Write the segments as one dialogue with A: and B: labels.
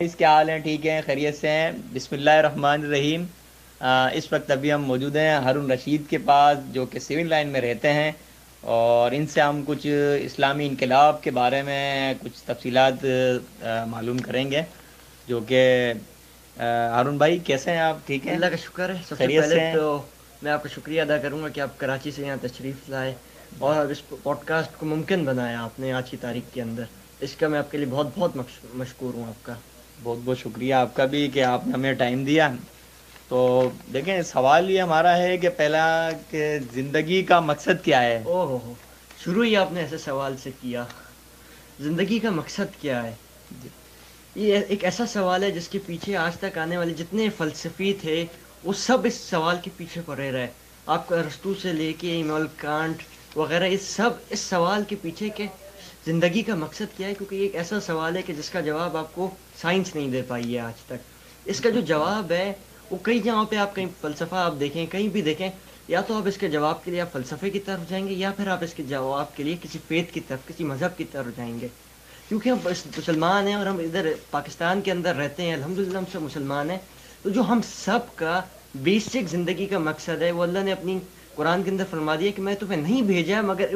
A: اس کے حال ہیں؟ ٹھیک ہیں، خیریت سے ہیں؟ بسم اللہ الرحمن الرحیم۔ اس وقت ابھی ہم موجود ہیں ہارون رشید کے پاس، جو کہ سول لائن میں رہتے ہیں، اور ان سے ہم کچھ اسلامی انقلاب کے بارے میں کچھ تفصیلات معلوم کریں گے، جو کہ ہارون بھائی کیسے ہیں آپ؟ ٹھیک ہیں،
B: اللہ کا شکر ہے. سب سے
A: خیریت
B: پہلے
A: سے ہیں؟
B: تو میں آپ کا شکریہ ادا کروں گا کہ آپ کراچی سے یہاں تشریف لائے اور اس پوڈ کاسٹ کو ممکن بنایا آپ نے آج کی تاریخ کے اندر. اس کا میں آپ کے لیے بہت بہت مشکور ہوں آپ کا.
A: بہت بہت شکریہ آپ کا بھی کہ آپ نے ہمیں ٹائم دیا. تو دیکھیں، سوال یہ ہمارا ہے کہ پہلا، کہ زندگی کا مقصد کیا ہے؟
B: او ہو شروع ہی آپ نے ایسے سوال سے کیا. زندگی کا مقصد کیا ہے؟
A: جی
B: یہ ایک ایسا سوال ہے جس کے پیچھے آج تک آنے والے جتنے فلسفی تھے وہ سب اس سوال کے پیچھے پڑے رہے. آپ کا ارسطو سے لے کے ایمانوئل کانٹ وغیرہ، یہ سب اس سوال کے پیچھے کہ زندگی کا مقصد کیا ہے، کیونکہ یہ ایک ایسا سوال ہے کہ جس کا جواب آپ کو سائنس نہیں دے پائی ہے آج تک. اس کا جو جواب ہے وہ کئی جگہوں پہ آپ کہیں فلسفہ آپ دیکھیں، کہیں بھی دیکھیں، یا تو آپ اس کے جواب کے لیے آپ فلسفے کی طرف جائیں گے، یا پھر آپ اس کے جواب کے لیے کسی فیتھ کی طرف، کسی مذہب کی طرف جائیں گے. کیونکہ ہم مسلمان ہیں اور ہم ادھر پاکستان کے اندر رہتے ہیں، الحمدللہ ہم سب مسلمان ہیں. تو جو ہم سب کا بیسک زندگی کا مقصد ہے وہ اللہ نے اپنی قرآن کے اندر فرما دیا کہ میں تمہیں نہیں بھیجا مگر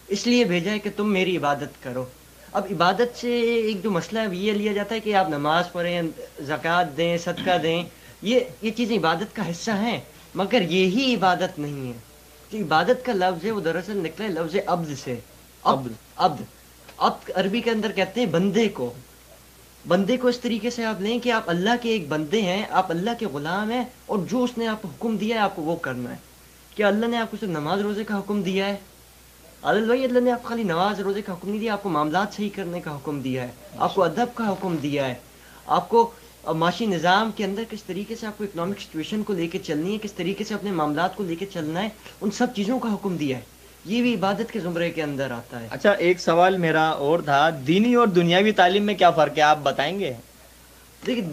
B: اس لیے بھیجا ہے کہ تم میری عبادت کرو. اب عبادت سے ایک جو مسئلہ ہے یہ لیا جاتا ہے کہ آپ نماز پڑھیں، زکوٰۃ دیں، صدقہ دیں، یہ چیزیں عبادت کا حصہ ہیں، مگر یہی عبادت نہیں ہے. جو عبادت کا لفظ ہے وہ دراصل نکلا ہے لفظ عبد سے.
A: اب
B: عبد عبد عربی کے اندر کہتے ہیں بندے کو. بندے کو اس طریقے سے آپ لیں کہ آپ اللہ کے ایک بندے ہیں، آپ اللہ کے غلام ہیں، اور جو اس نے آپ کو حکم دیا ہے آپ کو وہ کرنا ہے. کیا اللہ نے آپ کو صرف نماز روزے کا حکم دیا ہے؟ عادل بھائی، اللہ نے آپ کو خالی نماز روزے کا حکم نہیں دیا، آپ کو معاملات صحیح کرنے کا حکم دیا ہے، آپ کو ادب کا حکم دیا ہے، آپ کو معاشی نظام کے اندر کس طریقے سے آپ کو اکنامک سچویشن کو لے کے چلنی ہے، کس طریقے سے اپنے معاملات کو لے کے چلنا ہے، ان سب چیزوں کا حکم دیا ہے. یہ بھی عبادت کے زمرے کے اندر آتا ہے.
A: اچھا، ایک سوال میرا اور تھا، دینی اور دنیاوی تعلیم میں کیا فرق ہے، آپ بتائیں گے؟
B: دیکھیں،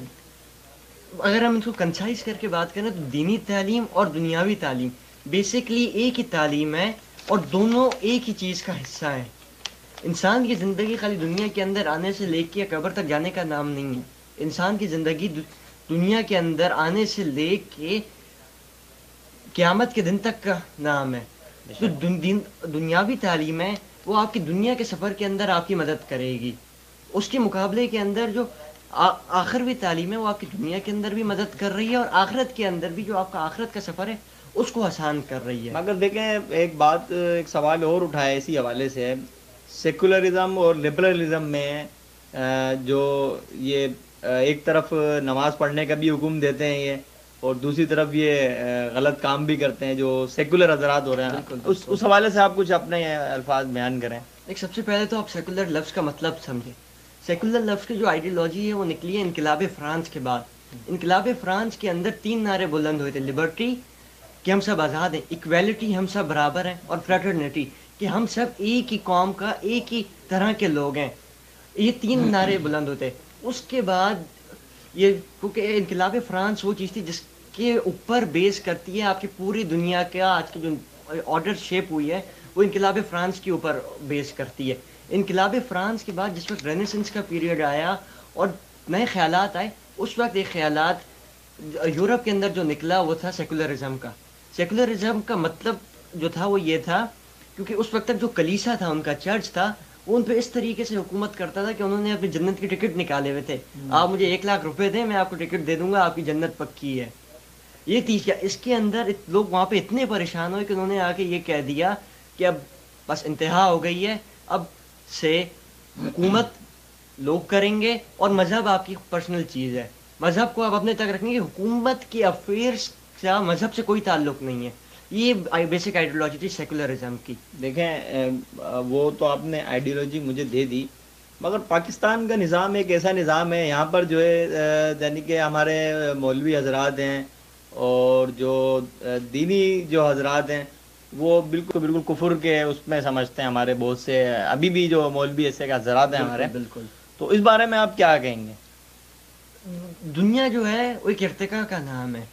B: اگر ہم اس کو کنسائز کر کے بات کریں تو دینی تعلیم اور دنیاوی تعلیم بیسکلی ایک ہی تعلیم ہے، اور دونوں ایک ہی چیز کا حصہ ہیں. انسان کی زندگی خالی دنیا کے اندر آنے سے لے کے قبر تک جانے کا نام نہیں ہے. انسان کی زندگی دنیا کے اندر آنے سے لے کے قیامت کے دن تک کا نام ہے.
A: بے
B: جو
A: شک.
B: دنیاوی تعلیم ہے وہ آپ کی دنیا کے سفر کے اندر آپ کی مدد کرے گی. اس کے مقابلے کے اندر جو آخروی تعلیم ہے وہ آپ کی دنیا کے اندر بھی مدد کر رہی ہے، اور آخرت کے اندر بھی جو آپ کا آخرت کا سفر ہے اس کو آسان کر رہی ہے.
A: مگر دیکھیں، ایک بات، ایک سوال اور اٹھا ہے اسی حوالے سے. سیکولرزم اور لبرلزم میں جو یہ ایک طرف نماز پڑھنے کا بھی حکم دیتے ہیں یہ، اور دوسری طرف یہ غلط کام بھی کرتے ہیں جو سیکولر حضرات ہو رہے ہیں،
B: بالکل
A: اس
B: بالکل.
A: اس حوالے سے آپ کچھ اپنے الفاظ بیان کریں.
B: ایک سب سے پہلے تو آپ سیکولر لفظ کا مطلب سمجھیں. سیکولر لفظ کی جو آئیڈیالوجی ہے وہ نکلی ہے انقلاب فرانس کے بعد. انقلاب فرانس کے اندر 3 نعرے بلند ہوئے تھے: لبرٹی کہ ہم سب آزاد ہیں، ایکویلٹی ہم سب برابر ہیں، اور فریٹرنیٹی کہ ہم سب ایک ہی قوم کا ایک ہی طرح کے لوگ ہیں. یہ 3 نعرے بلند ہوتے. اس کے بعد یہ، کیونکہ انقلاب فرانس وہ چیز تھی جس کے اوپر بیس کرتی ہے آپ کی پوری دنیا کا آج کی جو آرڈر شیپ ہوئی ہے وہ انقلاب فرانس کے اوپر بیس کرتی ہے. انقلاب فرانس کے بعد جس وقت رینیسنس کا پیریڈ آیا اور نئے خیالات آئے، اس وقت یہ خیالات یورپ کے اندر جو نکلا وہ تھا سیکولرزم کا. سیکولرزم کا مطلب جو تھا وہ یہ تھا، کیونکہ اس وقت تک جو کلیسا تھا، ان کا چرچ تھا، وہ ان پہ اس طریقے سے حکومت کرتا تھا کہ انہوں نے اپنی جنت کی ٹکٹ نکالے ہوئے تھے. آپ مجھے 1 لاکھ روپے دیں، میں آپ کو ٹکٹ دے دوں گا، آپ کی جنت پکی ہے. یہ تیز کیا اس کے اندر لوگ وہاں پہ اتنے پریشان ہوئے کہ انہوں نے آ کے یہ کہہ دیا کہ اب بس انتہا ہو گئی ہے، اب سے حکومت لوگ کریں گے اور مذہب آپ کی پرسنل چیز ہے. مذہب کو آپ اپنے تک رکھیں گے، حکومت کے افیئرس کا مذہب سے کوئی تعلق نہیں ہے. یہ بیسک آئیڈیالوجی تھی سیکولرزم کی.
A: دیکھیں، وہ تو آپ نے آئیڈیالوجی مجھے دے دی، مگر پاکستان کا نظام ایک ایسا نظام ہے، یہاں پر جو ہے یعنی کہ ہمارے مولوی حضرات ہیں اور جو دینی جو حضرات ہیں وہ بالکل بالکل کفر کے اس میں سمجھتے ہیں. ہمارے بہت سے ابھی بھی جو مولوی ایسے کا حضرات ہیں ہمارے،
B: بالکل بالکل.
A: تو اس بارے میں آپ کیا کہیں گے؟
B: دنیا جو ہے وہ ایک ارتقاء کا نام ہے.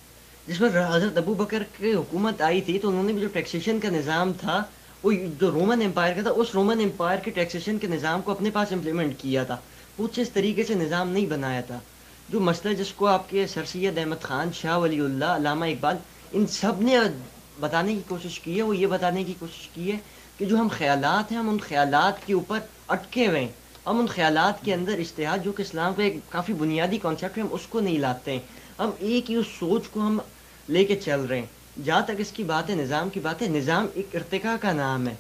B: جس میں حضرت ابو بکر کی حکومت آئی تھی تو انہوں نے بھی جو ٹیکسیشن کا نظام تھا وہ جو رومن امپائر کا تھا، اس رومن امپائر کے ٹیکسیشن کے نظام کو اپنے پاس امپلیمنٹ کیا تھا. کچھ اس طریقے سے نظام نہیں بنایا تھا. جو مسئلہ جس کو آپ کے سر سید احمد خان، شاہ ولی اللہ، علامہ اقبال، ان سب نے بتانے کی کوشش کی ہے، وہ یہ بتانے کی کوشش کی ہے کہ جو ہم خیالات ہیں، ہم ان خیالات کے اوپر اٹکے ہوئے ہیں، ہم ان خیالات کے اندر اجتہاد، جو کہ اسلام کا ایک کافی بنیادی کانسیپٹ ہے، ہم اس کو نہیں لاتے ہیں، ہم ایک ہی اس سوچ کو ہم لے کے چل رہے ہیں۔ جہاں تک اس کی بات ہے، نظام کی بات ہے، نظام ایک ارتقاء کا نام ہے۔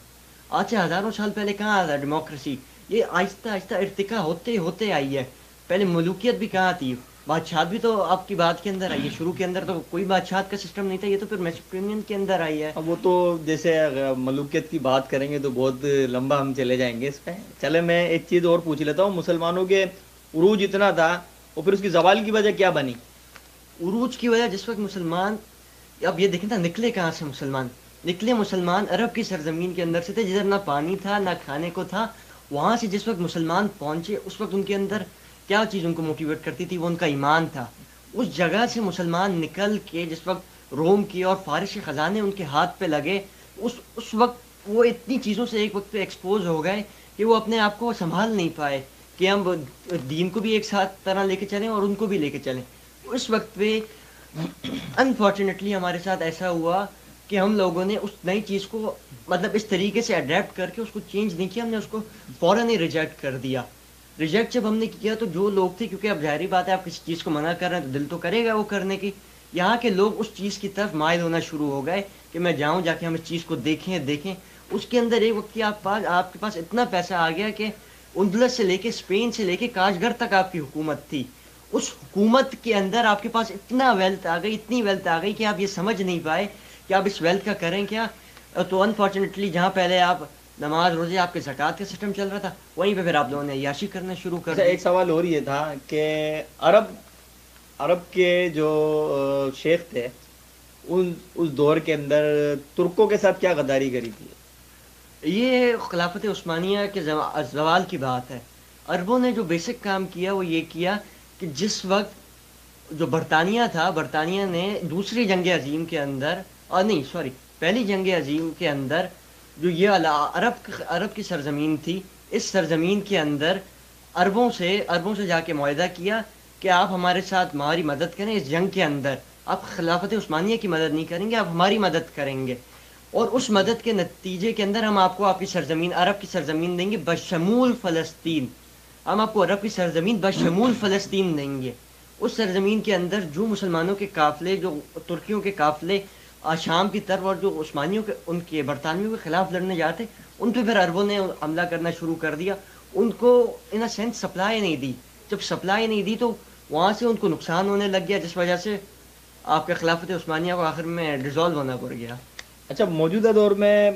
B: آج سے ہزاروں سال پہلے کہاں آتا ڈیموکریسی؟ یہ آہستہ آہستہ ارتقاء ہوتے ہوتے آئی ہے۔ پہلے ملوکیت بھی کہاں تھی؟ بادشاہت بھی تو آپ کی بات کے اندر آئی ہے، شروع کے اندر تو کوئی بادشاہت کا سسٹم نہیں تھا، یہ تو پھر میسوپوٹیمین کے اندر آئی ہے۔
A: اب وہ تو جیسے ملوکیت کی بات کریں گے تو بہت لمبا ہم چلے جائیں گے اس پہ، چلے میں ایک چیز اور پوچھ لیتا ہوں، مسلمانوں کے عروج اتنا تھا اور پھر اس کی زوال کی وجہ کیا بنی؟
B: عروج کی وجہ جس وقت مسلمان، اب یہ دیکھیں نا، نکلے کہاں سے مسلمان؟ نکلے مسلمان عرب کی سرزمین کے اندر سے تھے، جدھر نہ پانی تھا نہ کھانے کو تھا۔ وہاں سے جس وقت مسلمان پہنچے، اس وقت ان کے اندر کیا چیز ان کو موٹیویٹ کرتی تھی؟ وہ ان کا ایمان تھا۔ اس جگہ سے مسلمان نکل کے جس وقت روم کی اور فارس کے خزانے ان کے ہاتھ پہ لگے، اس وقت وہ اتنی چیزوں سے ایک وقت پہ ایکسپوز ہو گئے کہ وہ اپنے آپ کو سنبھال نہیں پائے کہ ہم دین کو بھی ایک ساتھ طرح لے کے چلیں اور ان کو بھی لے کے چلیں۔ اس وقت پہ انفارچونیٹلی ہمارے ساتھ ایسا ہوا کہ ہم لوگوں نے اس نئی چیز کو مطلب اس طریقے سے اڈیپٹ کر کے اس کو چینج نہیں کیا، ہم نے اس کو فوراً ہی ریجیکٹ کر دیا۔ ریجیکٹ جب ہم نے کیا تو جو لوگ تھے، کیونکہ اب ظاہری بات ہے آپ کسی چیز کو منع کر رہے ہیں تو دل تو کرے گا وہ کرنے کی، یہاں کے لوگ اس چیز کی طرف مائل ہونا شروع ہو گئے کہ میں جاؤں، جا کے ہم اس چیز کو دیکھیں۔ اس کے اندر ایک وقت کی آپ کے پاس اتنا پیسہ آ گیا کہ اندلس سے لے کے، اسپین سے لے کے کاشغر تک آپ کی حکومت تھی۔ اس حکومت کے اندر آپ کے پاس اتنا ویلتھ آ گئی، اتنی ویلتھ آ گئی کہ آپ یہ سمجھ نہیں پائے کہ آپ اس ویلتھ کا کریں کیا۔ تو انفارچونیٹلی جہاں پہلے آپ نماز روزے، آپ کے زکوٰۃ کا سسٹم چل رہا تھا، وہیں پہ پھر آپ لوگوں نے عیاشی کرنا شروع کر
A: اچھا،
B: دی۔
A: ایک سوال اور یہ تھا کہ عرب کے جو شیخ تھے اس دور کے اندر ترکوں کے ساتھ کیا غداری کری تھی؟
B: یہ خلافت عثمانیہ کے زوال کی بات ہے۔ عربوں نے جو بیسک کام کیا وہ یہ کیا کہ جس وقت جو برطانیہ تھا، برطانیہ نے دوسری جنگ عظیم کے اندر، اور نہیں سوری، پہلی جنگ عظیم کے اندر جو یہ عرب کی سرزمین تھی، اس سرزمین کے اندر عربوں سے جا کے معاہدہ کیا کہ آپ ہمارے ساتھ ہماری مدد کریں اس جنگ کے اندر، آپ خلافت عثمانیہ کی مدد نہیں کریں گے، آپ ہماری مدد کریں گے، اور اس مدد کے نتیجے کے اندر ہم آپ کو آپ کی سرزمین، عرب کی سرزمین دیں گے بشمول فلسطین۔ ہم آپ کو عرب کی سرزمین بشمول فلسطین دیں گے۔ اس سرزمین کے اندر جو مسلمانوں کے قافلے، جو ترکیوں کے قافلے شام کی طرف اور جو عثمانیوں کے، ان کے برطانویوں کے خلاف لڑنے جاتے، ان پہ پھر عربوں نے حملہ کرنا شروع کر دیا۔ ان کو ان اے سینس سپلائی نہیں دی۔ جب سپلائی نہیں دی تو وہاں سے ان کو نقصان ہونے لگ گیا، جس وجہ سے آپ کے خلافت عثمانیہ کو آخر میں ڈیزالو ہونا پڑ گیا۔
A: اچھا، موجودہ دور میں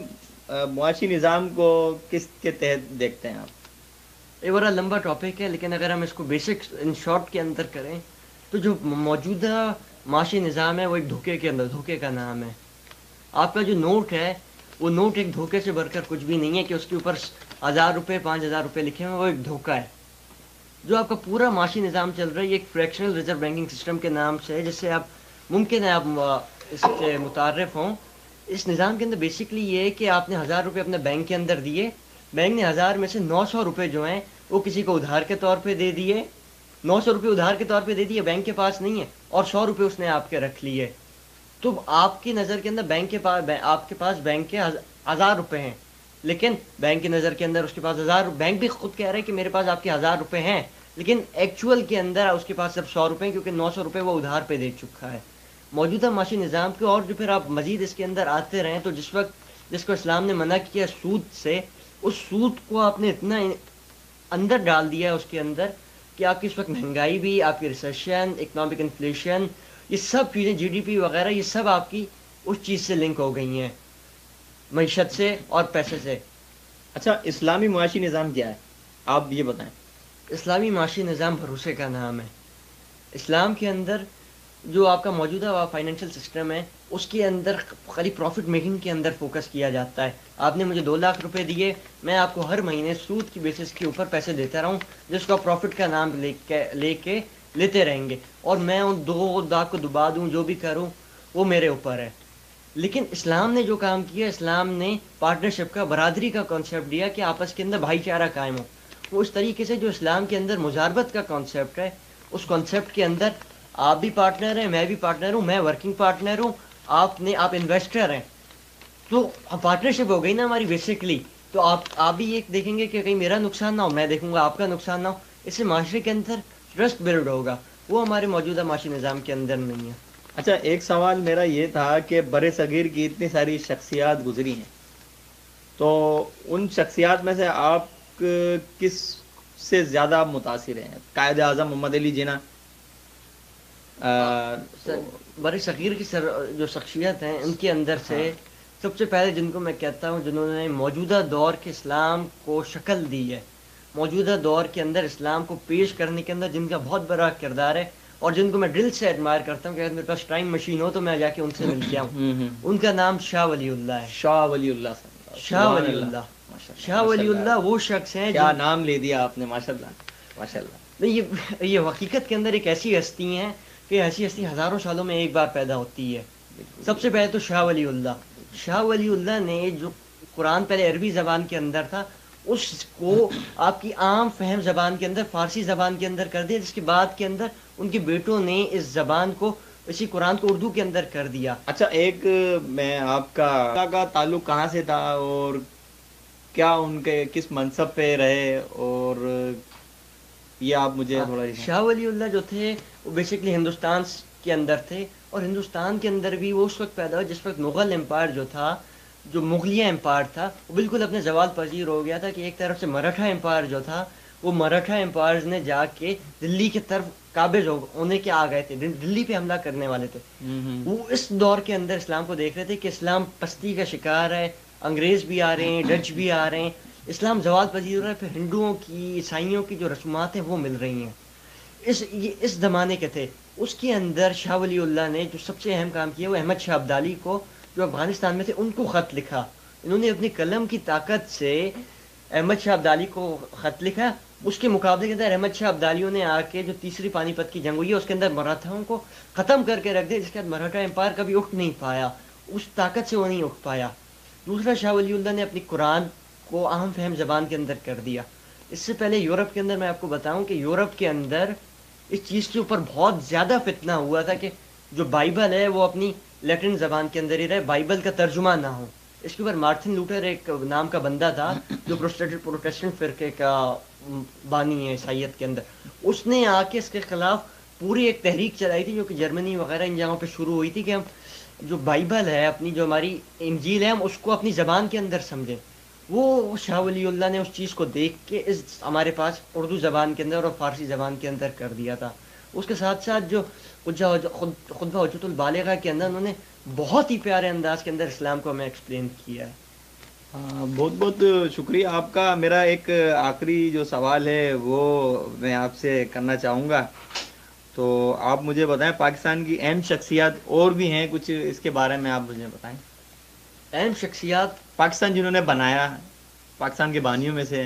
A: معاشی نظام کو کس کے تحت دیکھتے ہیں آپ؟
B: یہ بڑا لمبا ٹاپک ہے، لیکن اگر ہم اس کو بیسک ان شارٹ کے اندر کریں تو جو موجودہ معاشی نظام ہے وہ ایک دھوکے کے اندر، دھوکے کا نام ہے۔ آپ کا جو نوٹ ہے وہ نوٹ ایک دھوکے سے بڑھ کر کچھ بھی نہیں ہے کہ اس کے اوپر 1000 روپے 5000 روپے لکھے ہوئے، وہ ایک دھوکہ ہے۔ جو آپ کا پورا معاشی نظام چل رہا ہے یہ ایک فریکشنل ریزرو بینکنگ سسٹم کے نام سے ہے، جس سے آپ ممکن ہے آپ اس سے متعارف ہوں۔ اس نظام کے اندر بیسکلی یہ ہے کہ آپ نے 1000 روپے اپنے بینک کے اندر دیے، بینک نے 1000 میں سے 900 روپے جو ہیں وہ کسی کو ادھار کے طور پہ دے دیے، 900 روپے ادھار کے طور پہ دے دیے، بینک کے پاس نہیں ہے، اور 100 روپے اس نے آپ کے رکھ لیے۔ تو آپ کی نظر کے اندر بینک کے پاس، آپ کے پاس بینک کے 1000 روپے ہیں، لیکن بینک کی نظر کے اندر اس کے پاس 1000، بینک بھی خود کہہ رہا ہے کہ میرے پاس آپ کے 1000 روپے ہیں، لیکن ایکچوئل کے اندر اس کے پاس صرف 100 روپے ہیں، کیونکہ 900 روپے وہ ادھار پہ دے چکا ہے۔ موجودہ معاشی نظام کے، اور جو پھر آپ مزید اس کے اندر آتے رہیں تو جس کو اسلام نے منع کیا سود سے، اس سود کو آپ نے اتنا اندر ڈال دیا ہے اس کے اندر کہ آپ کی اس وقت مہنگائی بھی، آپ کی ریسیشن، اکنامک انفلیشن، یہ سب چیزیں، جی ڈی پی وغیرہ، یہ سب آپ کی اس چیز سے لنک ہو گئی ہیں، معیشت سے اور پیسے سے۔
A: اچھا، اسلامی معاشی نظام کیا ہے، آپ یہ بتائیں۔
B: اسلامی معاشی نظام بھروسے کا نام ہے۔ اسلام کے اندر جو آپ کا موجودہ فائنینشیل سسٹم ہے اس کے اندر خالی پروفٹ میکنگ کے اندر فوکس کیا جاتا ہے۔ آپ نے مجھے 2 لاکھ روپے دیے، میں آپ کو ہر مہینے سود کی بیسس کے اوپر پیسے دیتا رہا ہوں، جس کو آپ پروفٹ کا نام لے کے لیتے رہیں گے، اور میں ان 2 لاکھ کو دبا دوں، جو بھی کروں وہ میرے اوپر ہے۔ لیکن اسلام نے جو کام کیا، اسلام نے پارٹنرشپ کا، برادری کا کانسیپٹ دیا کہ آپس کے اندر بھائی چارہ قائم ہو۔ وہ اس طریقے سے جو اسلام کے اندر مزاربت کا کانسیپٹ ہے، اس کانسیپٹ کے اندر آپ بھی پارٹنر ہیں، میں بھی پارٹنر ہوں، میں ورکنگ پارٹنر ہوں، آپ انویسٹر ہیں، تو پارٹنرشپ ہو گئی نا ہماری بیسکلی. تو آپ بھی یہ دیکھیں گے کہ کہیں میرا نقصان نہ ہو، میں دیکھوں گا آپ کا نقصان نہ ہو. اس سے معاشرے کے اندر ٹرسٹ بلڈ ہوگا، وہ ہمارے موجودہ معاشی نظام کے اندر نہیں ہے.
A: اچھا، ایک سوال میرا یہ تھا کہ بر صغیر کی اتنی ساری شخصیات گزری ہیں، تو ان شخصیات میں سے آپ کس سے زیادہ متاثر ہیں؟ قائد اعظم محمد علی جناح،
B: سر،
A: تو
B: بر صغیر کی جو شخصیت ہیں ان کے اندر سے
A: ہاں.
B: سب سے پہلے جن کو میں کہتا ہوں جنہوں نے موجودہ دور کے اسلام کو شکل دی ہے، موجودہ دور کے اندر اسلام کو پیش کرنے کے اندر جن کا بہت بڑا کردار ہے، اور جن کو میں دل سے ایڈمائر کرتا ہوں کہ اگر میرے پاس ٹائم مشین ہو تو میں جا کے ان سے مل کے آؤں، ان کا نام شاہ ولی اللہ ہے.
A: شاہ ولی اللہ صاحب،
B: شاہ
A: سبحان
B: ولی
A: اللہ.
B: اللہ،
A: ماشاء اللہ،
B: شاہ
A: ماشاء
B: ولی
A: اللہ،
B: اللہ وہ شخص ہیں
A: کیا
B: جن،
A: نام لے دیا آپ نے، ماشاء اللہ، ماشاء اللہ.
B: نہیں، یہ حقیقت کے اندر ایک ایسی ہستی ہیں کہ ایسی ہستی ہزاروں سالوں میں ایک بار پیدا ہوتی ہے.
A: بالکل
B: سب سے پہلے تو شاہ ولی اللہ. شاہ ولی اللہ نے جو قرآن پہلے عربی زبان کے اندر تھا اس کو آپ کی عام فہم زبان کے اندر فارسی زبان کے اندر کر دیا، جس کے بعد کے اندر ان کے بیٹوں نے اس زبان کو، اسی قرآن کو اردو کے اندر کر دیا.
A: اچھا، ایک میں آپ کا تعلق کہاں سے تھا، اور کیا ان کے کس منصب پہ رہے، اور یہ آپ مجھے تھوڑا
B: شاہ ولی اللہ جو تھے وہ بیسکلی ہندوستان کے اندر تھے، اور ہندوستان کے اندر بھی وہ اس وقت پیدا ہوئے جس وقت مغل امپائر جو تھا، جو مغلیہ امپائر تھا، وہ بالکل اپنے زوال پذیر ہو گیا تھا. کہ ایک طرف سے مراٹھا امپائر جو تھا، وہ مراٹھا امپائرز نے جا کے دلی کی طرف قابض ہونے کے آ گئے تھے، دلی پہ حملہ کرنے والے تھے. وہ اس دور کے اندر اسلام کو دیکھ رہے تھے کہ اسلام پستی کا شکار ہے، انگریز بھی آ رہے ہیں، ڈچ بھی آ رہے ہیں، اسلام زوال پذیر ہو رہا ہے، پھر ہندوؤں کی، عیسائیوں کی جو رسومات ہیں وہ مل رہی ہیں. یہ اس زمانے کے تھے. اس کے اندر شاہ ولی اللہ نے جو سب سے اہم کام کیا وہ احمد شاہ ابدالی کو، جو افغانستان میں تھے، ان کو خط لکھا. انہوں نے اپنی قلم کی طاقت سے احمد شاہ ابدالی کو خط لکھا. اس کے مقابلے کے اندر احمد شاہ ابدالیوں نے آ کے جو تیسری پانی پت کی جنگ ہوئی ہے اس کے اندر مراٹھاؤں کو ختم کر کے رکھ دیا، جس کے بعد مراٹھا امپائر کبھی اٹھ نہیں پایا، اس طاقت سے وہ نہیں اٹھ پایا. دوسرا، شاہ ولی اللہ نے اپنی قرآن کو عام فہم زبان کے اندر کر دیا. اس سے پہلے یورپ کے اندر میں آپ کو بتاؤں کہ یورپ کے اندر اس چیز کے اوپر بہت زیادہ فتنہ ہوا تھا کہ جو بائبل ہے وہ اپنی لیٹن زبان کے اندر ہی رہے، بائبل کا ترجمہ نہ ہو. اس کے اوپر مارٹن لوٹر ایک نام کا بندہ تھا جو پروٹیسٹنٹ فرقے کا بانی ہے عیسائیت کے اندر، اس نے آ کے اس کے خلاف پوری ایک تحریک چلائی تھی جو کہ جرمنی وغیرہ ان جگہوں پہ شروع ہوئی تھی کہ ہم جو بائبل ہے، اپنی جو ہماری انجیل ہے، ہم اس کو اپنی زبان کے اندر سمجھیں. وہ شاہ ولی اللہ نے اس چیز کو دیکھ کے اس ہمارے پاس اردو زبان کے اندر اور فارسی زبان کے اندر کر دیا تھا. اس کے ساتھ ساتھ جو خطبہ حجۃ البالغہ کے اندر انہوں نے بہت ہی پیارے انداز کے اندر اسلام کو ہمیں ایکسپلین کیا ہے.
A: بہت بہت شکریہ آپ کا. میرا ایک آخری جو سوال ہے وہ میں آپ سے کرنا چاہوں گا، تو آپ مجھے بتائیں پاکستان کی اہم شخصیات اور بھی ہیں کچھ، اس کے بارے میں آپ مجھے بتائیں.
B: اہم شخصیات
A: پاکستان جنہوں نے بنایا، پاکستان کے بانیوں میں سے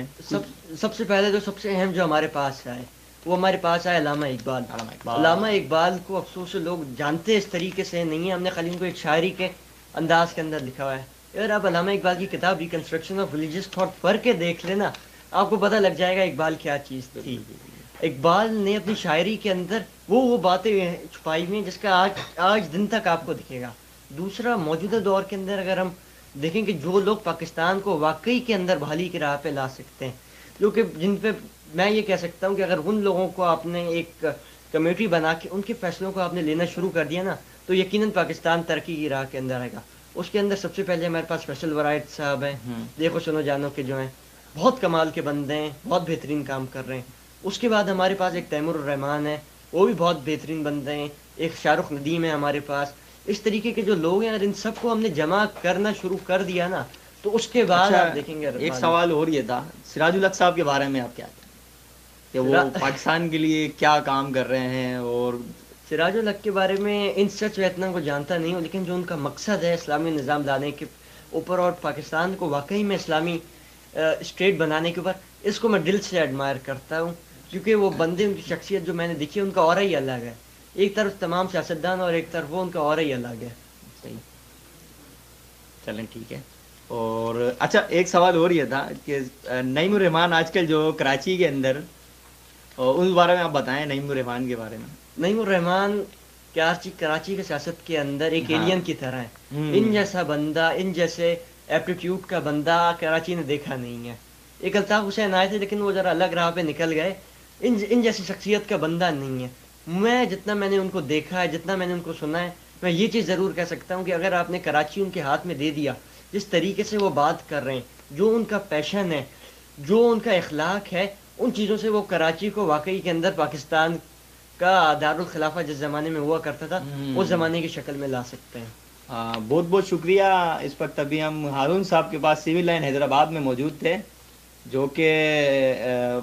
B: سب سے پہلے جو سب سے اہم جو ہمارے پاس آئے وہ ہمارے پاس آئے علامہ اقبال. علامہ اقبال کو افسوس لوگ جانتے اس طریقے سے نہیں ہیں، ہم نے خالی ان کو ایک شاعری کے انداز کے اندر لکھا ہوا ہے. اگر آپ علامہ اقبال کی کتاب ریکنسٹرکشن آف ریلیجیس تھاٹ پڑھ کے دیکھ لینا آپ کو پتہ لگ جائے گا اقبال کیا چیز تھی. اقبال نے اپنی شاعری کے اندر وہ باتیں چھپائی ہوئی ہیں جس کا آج دن تک آپ کو دکھے گا. دوسرا، موجودہ دور کے اندر اگر ہم دیکھیں کہ جو لوگ پاکستان کو واقعی کے اندر بحالی کی راہ پہ لا سکتے ہیں، جو کہ جن پہ میں یہ کہہ سکتا ہوں کہ اگر ان لوگوں کو آپ نے ایک کمیٹی بنا کے ان کے فیصلوں کو آپ نے لینا شروع کر دیا نا تو یقیناً پاکستان ترقی کی راہ کے اندر آئے گا. اس کے اندر سب سے پہلے ہمارے پاس فیصل ورائد صاحب ہیں، دیکھو سنو جانو کے جو ہیں بہت کمال کے بندے ہیں، بہت بہترین کام کر رہے ہیں. اس کے بعد ہمارے پاس ایک تیمور الرحمان ہے، وہ بھی بہت بہترین بندے ہیں. ایک شاہ رخ ندیم ہے ہمارے پاس. اس طریقے کے جو لوگ ہیں، اگر ان سب کو ہم نے جمع کرنا شروع کر دیا نا تو اس کے بعد آپ دیکھیں گے.
A: ایک سوال اور یہ تھا، سراج الحق صاحب کے بارے میں آپ کیا کہیں کہ وہ پاکستان کے لیے کیا کام کر رہے ہیں؟ اور
B: سراج الحق کے بارے میں ان سچ و اتنا کو جانتا نہیں ہوں، لیکن جو ان کا مقصد ہے اسلامی نظام لانے کے اوپر اور پاکستان کو واقعی میں اسلامی اسٹیٹ بنانے کے اوپر، اس کو میں دل سے ایڈمائر کرتا ہوں. کیونکہ وہ بندے، ان کی شخصیت جو میں نے دیکھی ہے ان کا اورا ہی الگ ہے. ایک طرف تمام سیاستدان اور ایک طرف وہ، ان کا اورا ہی الگ ہے.
A: صحیح، چلیں ٹھیک ہے. اور اچھا، ایک سوال اور یہ تھا کہ نعیم الرحمان آج کل جو کراچی کے اندر اور اس بارے میں آپ بتائیں نعیم الرحمان کے بارے میں.
B: نعیم الرحمان کراچی کے سیاست کے اندر ایک
A: ہاں.
B: ایلین کی طرح ہے. ان جیسا بندہ، ان جیسے ایپٹیٹیوڈ کا بندہ کراچی نے دیکھا نہیں ہے. ایک الطاف حسین آئے تھے لیکن وہ ذرا الگ راہ پہ نکل گئے. ان جیسی شخصیت کا بندہ نہیں ہے. میں جتنا میں نے ان کو دیکھا ہے، جتنا میں نے ان کو سنا ہے، میں یہ چیز ضرور کہہ سکتا ہوں کہ اگر آپ نے کراچی ان کے ہاتھ میں دے دیا، جس طریقے سے وہ بات کر رہے ہیں، جو ان کا پیشن ہے، جو ان کا اخلاق ہے، ان چیزوں سے وہ کراچی کو واقعی کے اندر پاکستان کا دارالخلافہ جس زمانے میں ہوا کرتا تھا اس زمانے کی شکل میں لا سکتے ہیں.
A: بہت بہت شکریہ. اس وقت ابھی ہم ہارون صاحب کے پاس سول لائن حیدرآباد میں موجود تھے، جو کہ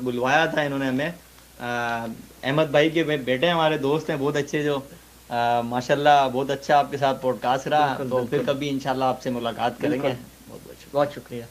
A: بلوایا تھا انہوں نے ہمیں. احمد بھائی کے بیٹے ہمارے دوست ہیں بہت اچھے، جو ماشاء اللہ بہت اچھا آپ کے ساتھ پوڈ کاسٹ رہا.
B: بالکل
A: تو پھر
B: بالکل
A: کبھی انشاءاللہ آپ سے ملاقات کریں
B: بالکل.
A: گے.
B: بہت شکریہ.